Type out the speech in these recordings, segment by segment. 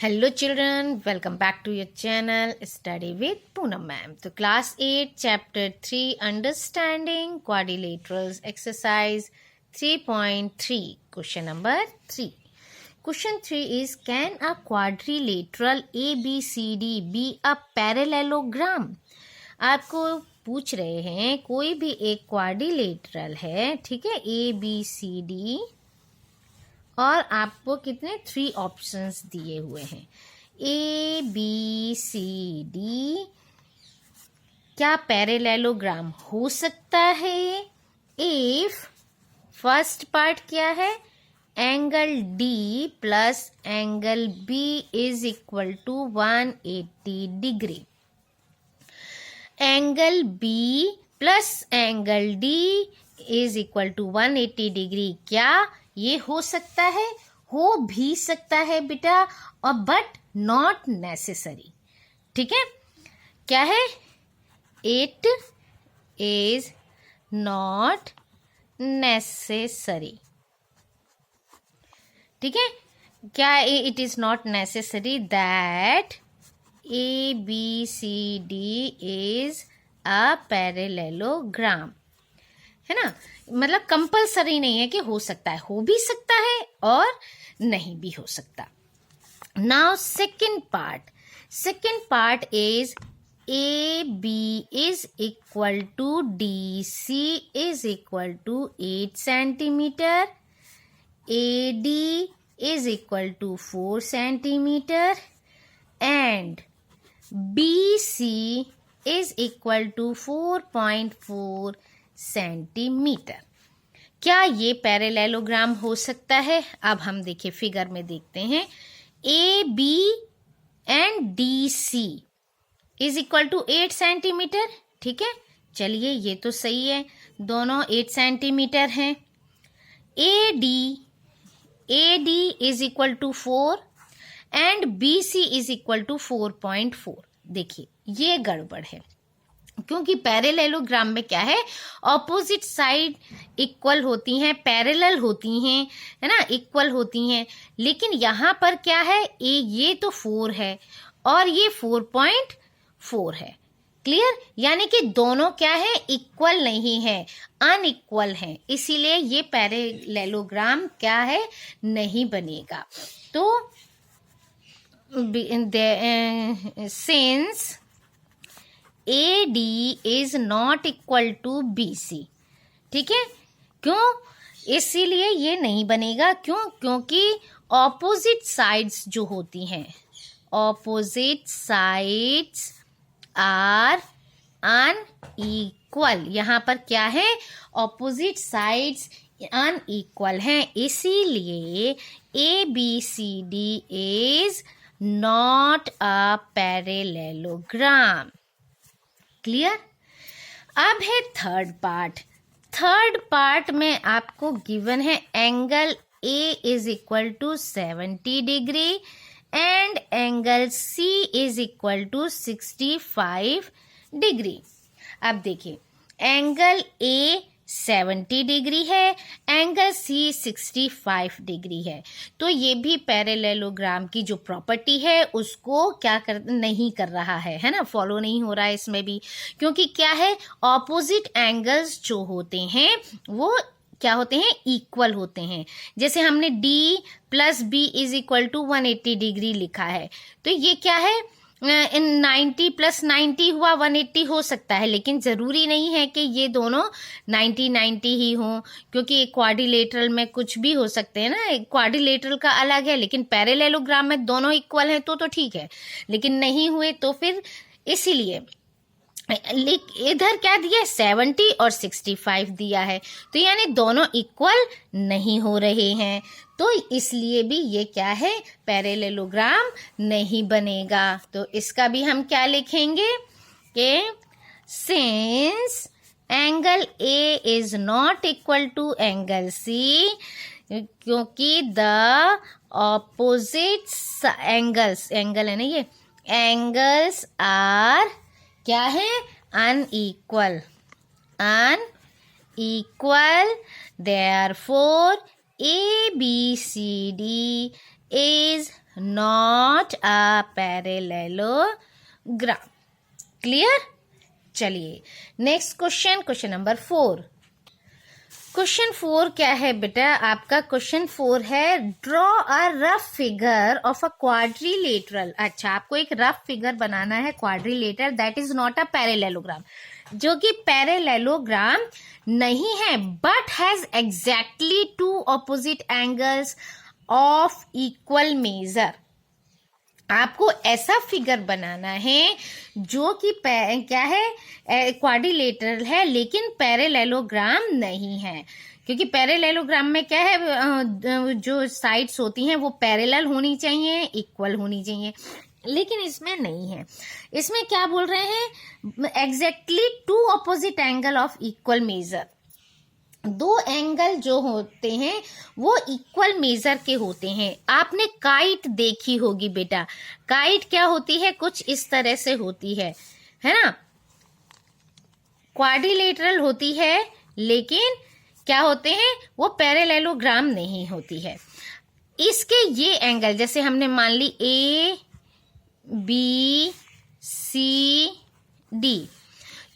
Hello children, welcome back to your channel Study with Poonam ma'am. तो class 8 chapter 3 understanding quadrilaterals exercise 3.3 question number 3. Question 3 is can a quadrilateral ABCD be a parallelogram? आपको पूछ रहे हैं कोई भी एक quadrilateral है, ठीक है, ABCD और आपको कितने 3 ऑप्शंस दिए हुए हैं A B C D। क्या पैरेललोग्राम हो सकता है? इफ फर्स्ट पार्ट क्या है, angle D plus angle B is equal to 180 degree. Angle B plus angle D is equal to 180 degree. क्या ये हो सकता है? हो भी सकता है बेटा, और बट नॉट नेसेसरी। ठीक है, क्या है? It is not necessary. ठीक है, क्या it is not necessary that ABCD is a parallelogram, है ना। मतलब कंपलसरी नहीं है कि हो सकता है, हो भी सकता है और नहीं भी हो सकता। Now second part is AB is equal to DC is equal to 8 centimetre, AD is equal to 4 centimetre and BC is equal to 4.4 centimetre. क्या ये पैरेललोग्राम हो सकता है? अब हम देखिए फिगर में देखते हैं। AB and DC is equal to 8 centimetre. ठीक है, चलिए ये तो सही है, दोनों 8 सेंटीमीटर हैं। AD is equal to 4 and BC is equal to 4.4। देखिए ये गड़बड़ है, क्योंकि पैरेललोग्राम में क्या है, ऑपोजिट साइड इक्वल होती हैं, पैरेलल होती हैं, है ना, इक्वल होती हैं। लेकिन यहाँ पर क्या है, ये तो 4 है और ये 4.4 है। क्लियर? यानी कि दोनों क्या है, इक्वल नहीं है, अनइक्वल हैं, इसीलिए ये पैरेललोग्राम क्या है, नहीं बनेगा। तो since AD is not equal to BC, ठीक है, क्यों? इसीलिए ये नहीं बनेगा। क्यों? क्योंकि ऑपोजिट साइड्स जो होती हैं, ऑपोजिट साइड्स आर अनइक्वल। यहाँ पर क्या है, ऑपोजिट साइड्स अनइक्वल हैं, इसीलिए ABCD is not a parallelogram. Clear? अब है थर्ड पार्ट में आपको गिवन है angle A is equal to 70 degree and angle C is equal to 65 degree. अब देखिए, एंगल A 70 डिग्री है, एंगल C 65 डिग्री है, तो ये भी पैरेललोग्राम की जो प्रॉपर्टी है उसको क्या नहीं कर रहा है ना, फॉलो नहीं हो रहा है इसमें भी। क्योंकि क्या है, ऑपोजिट एंगल्स जो होते हैं वो क्या होते हैं, इक्वल होते हैं। जैसे हमने D plus B is equal to 180 degree लिखा है, तो ये क्या है, 90 प्लस 90 हुआ 180 हो सकता है, लेकिन ज़रूरी नहीं है कि ये दोनों 90 ही हों, क्योंकि क्वाड्रिलेटरल में कुछ भी हो सकते हैं ना। क्वाड्रिलेटरल का अलग है, लेकिन पैरेललोग्राम में दोनों इक्वल हैं तो ठीक है, लेकिन नहीं हुए तो फिर इसीलिए इधर क्या दिया है, 70 और 65 दिया है, तो यानी दोनों इक्वल नहीं हो रहे हैं, तो इसलिए भी ये क्या है, पैरेललोग्राम नहीं बनेगा। तो इसका भी हम क्या लिखेंगे कि since angle A is not equal to angle C, क्योंकि द ऑपोजिट एंगल्स, एंगल है ना ये, एंगल्स आर क्या है, unequal, therefore ABCD is not a parallelogram. Clear? चलिए नेक्स्ट क्वेश्चन नंबर 4। क्वेश्चन 4 क्या है बेटा? आपका क्वेश्चन 4 है draw a rough figure of a quadrilateral. अच्छा, आपको एक रफ फिगर बनाना है quadrilateral that is not a parallelogram, जो कि पैरेललोग्राम नहीं है but has exactly two opposite angles of equal measure. आपको ऐसा फिगर बनाना है जो कि क्या है, क्वाड्रिलेटरल है लेकिन पैरेललोग्राम नहीं है, क्योंकि पैरेललोग्राम में क्या है, जो साइड्स होती हैं वो पैरेलल होनी चाहिए, इक्वल होनी चाहिए, लेकिन इसमें नहीं है। इसमें क्या बोल रहे हैं? Exactly two opposite angle of equal measure. दो एंगल जो होते हैं वो इक्वल मेजर के होते हैं। आपने काइट देखी होगी बेटा। काइट क्या होती है? कुछ इस तरह से होती है ना? क्वाड्रिलेटरल होती है लेकिन क्या होते हैं वो पैरेललोग्राम नहीं होती है। इसके ये एंगल, जैसे हमने मान ली A B C D,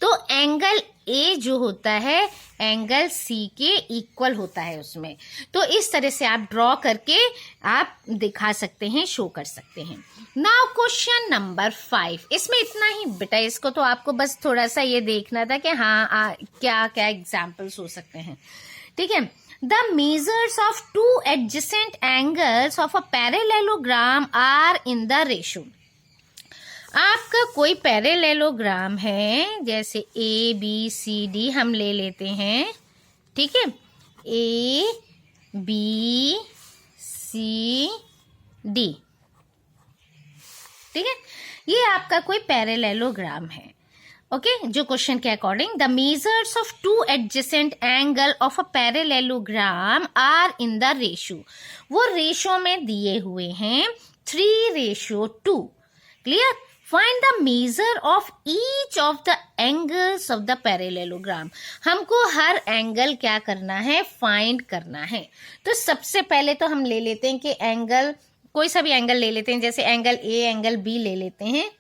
तो एंगल A जो होता है एंगल C के इक्वल होता है उसमें। तो इस तरह से आप ड्रॉ करके आप दिखा सकते हैं, शो कर सकते हैं। Now question number 5। इसमें इतना ही बेटा, इसको तो आपको बस थोड़ा सा ये देखना था कि हाँ क्या क्या एग्जाम्पल्स हो सकते हैं। ठीक है। The measures of two adjacent angles of a parallelogram are in the ratio. आपका कोई पैरेललोग्राम है, जैसे A B C D हम ले लेते हैं। ठीक है, A B C D। ठीक है, ये आपका कोई पैरेललोग्राम है। ओके, जो क्वेश्चन के according the measures of two adjacent angle of a parallelogram are in the ratio. वो रेशो में दिए हुए हैं 3:2। क्लियर? Find the measure of each of the angles of the parallelogram। हमको हर एंगल क्या करना है? फाइंड करना है। तो सबसे पहले तो हम ले लेते हैं कि एंगल, कोई सा भी एंगल ले लेते हैं, जैसे एंगल A एंगल B ले लेते हैं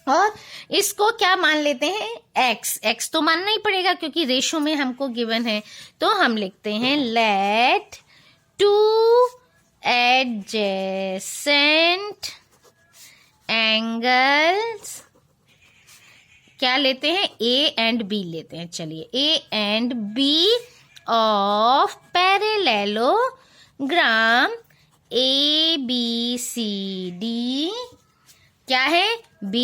और इसको क्या मान लेते हैं? x तो मानना ही पड़ेगा क्योंकि रेशो में हमको गिवन है। तो हम लिखते हैं लेट टू एडजेसेंट एंगल्स, क्या लेते हैं? A एंड B लेते हैं। चलिए, A and B of parallelogram ABCD क्या है? B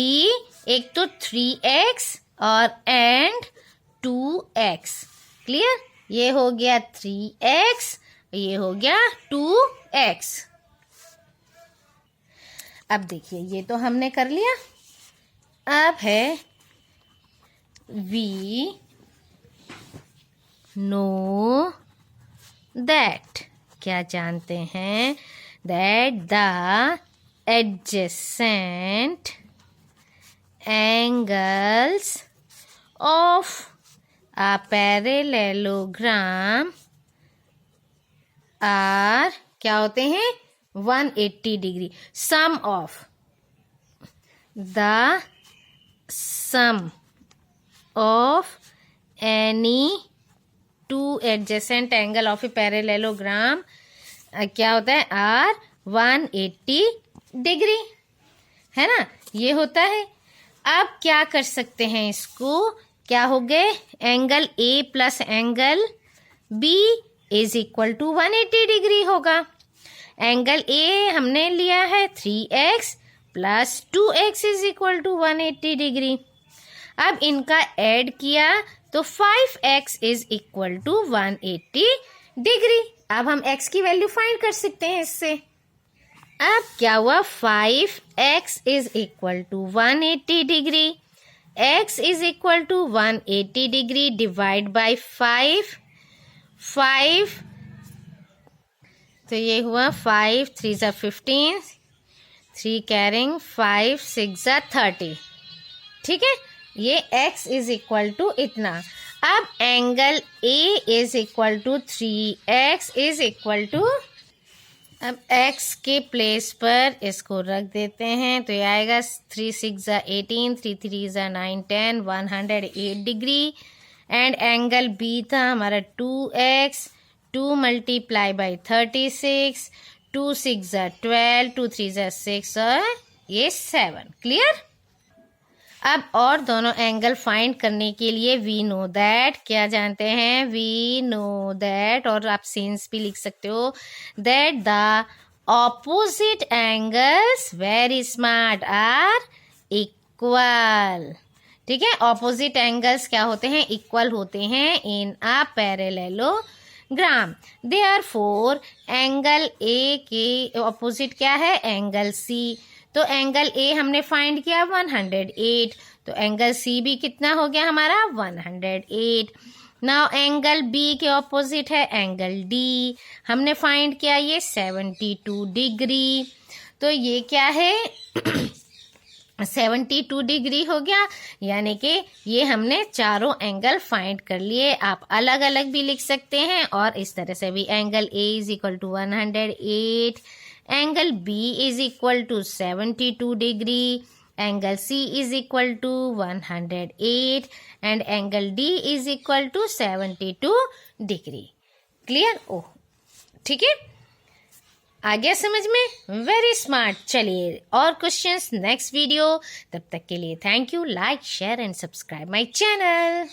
एक तो 3x और एंड 2x। क्लियर? ये हो गया 3x, ये हो गया 2x। अब देखिए, ये तो हमने कर लिया। अब है we know that, क्या जानते हैं? that the adjacent angles of a parallelogram are क्या होते हैं? 180 degree. Sum of the sum of any two adjacent angle of a parallelogram क्या होता है? आर 180 डिग्री, है ना? ये होता है। अब क्या कर सकते हैं इसको? क्या हो गए? Angle A plus angle B is equal to 180 degree होगा। एंगल A हमने लिया है 3x plus 2x is equal to 180 degree. अब इनका ऐड किया तो 5x is equal to 180 degree. अब हम x की वैल्यू फाइंड कर सकते हैं इससे। अब क्या हुआ? 5x is equal to 180 degree. x is equal to 180 degree divide by 5। तो ये हुआ 5 3 ज़ा 15, 3 कैरिंग 5 6 ज़ा 30। ठीक है, ये x इज इक्वल टू इतना। अब angle A is equal to 3x is equal to अब x के प्लेस पर इसको रख देते हैं, तो ये आएगा 3 6 18, 3 3 9 10, 108 डिग्री। एंड एंगल बी था हमारा 2x, 2 मल्टीप्लाई बाई 36, 2 6 12, 2 3 6 और ये 7। क्लियर। अब और दोनों एंगल फाइंड करने के लिए वी नो दैट, क्या जानते हैं, वी नो दैट, और आप सिंस भी लिख सकते हो, that the opposite angles very smart are equal. ठीक है, ऑपोजिट एंगल्स क्या होते हैं, इक्वल होते हैं in a parallelogram. Therefore angle A के ऑपोजिट क्या है, एंगल सी। तो एंगल ए हमने फाइंड किया 108, तो एंगल सी भी कितना हो गया हमारा 108। नाउ एंगल बी के ऑपोजिट है एंगल डी, हमने फाइंड किया ये 72 डिग्री, तो ये क्या है 72 डिग्री हो गया, यानी कि ये हमने चारों एंगल फाइंड कर लिए। आप अलग अलग भी लिख सकते हैं और इस तरह से भी, angle A is equal to 108, angle B is equal to 72 degree, angle C is equal to 108 and angle D is equal to 72 degree. Clear. ओह ठीक है, आ गया समझ में, वेरी स्मार्ट। चलिए और क्वेश्चंस नेक्स्ट वीडियो, तब तक के लिए thank you. Like share and subscribe my channel.